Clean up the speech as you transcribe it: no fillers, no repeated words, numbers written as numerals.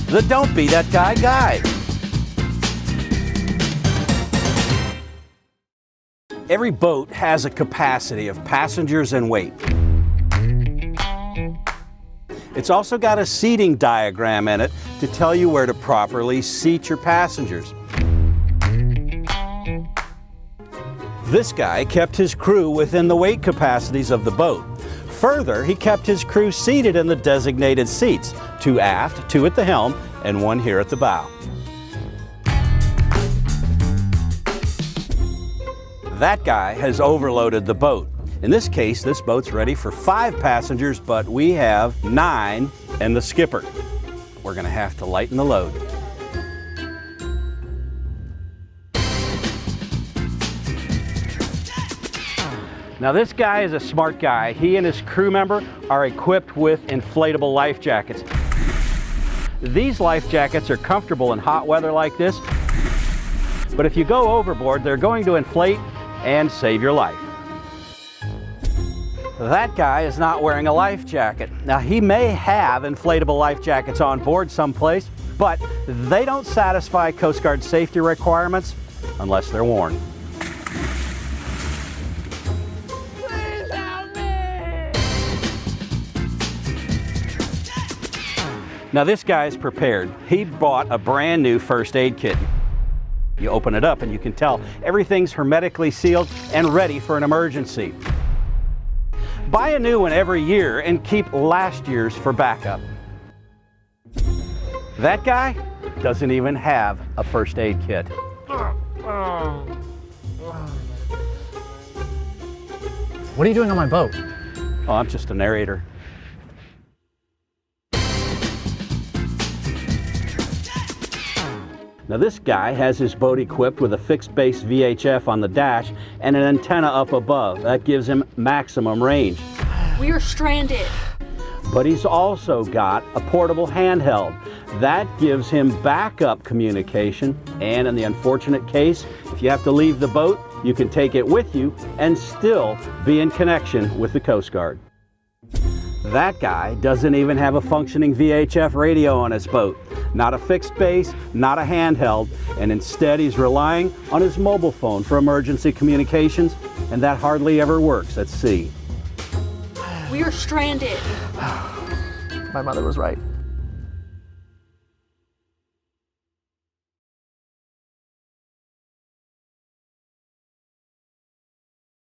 the Don't Be That Guy Guide. Every boat has a capacity of passengers and weight. It's also got a seating diagram in it to tell you where to properly seat your passengers. This guy kept his crew within the weight capacities of the boat. Further, he kept his crew seated in the designated seats, 2 aft, 2 at the helm, and 1 here at the bow. That guy has overloaded the boat. In this case, this boat's ready for 5 passengers, but we have 9 and the skipper. We're gonna have to lighten the load. Now this guy is a smart guy. He and his crew member are equipped with inflatable life jackets. These life jackets are comfortable in hot weather like this, but if you go overboard, they're going to inflate and save your life. That guy is not wearing a life jacket. Now he may have inflatable life jackets on board someplace, but they don't satisfy Coast Guard safety requirements unless they're worn. Please help me! Now this guy's prepared. He bought a brand new first aid kit. You open it up and you can tell everything's hermetically sealed and ready for an emergency. Buy a new one every year and keep last year's for backup. That guy doesn't even have a first aid kit. What are you doing on my boat? Oh, I'm just a narrator. Now this guy has his boat equipped with a fixed base VHF on the dash and an antenna up above. That gives him maximum range. We are stranded. But he's also got a portable handheld. That gives him backup communication, and in the unfortunate case, if you have to leave the boat, you can take it with you and still be in connection with the Coast Guard. That guy doesn't even have a functioning VHF radio on his boat. Not a fixed base, not a handheld, and instead he's relying on his mobile phone for emergency communications, and that hardly ever works at sea. We are stranded. My mother was right.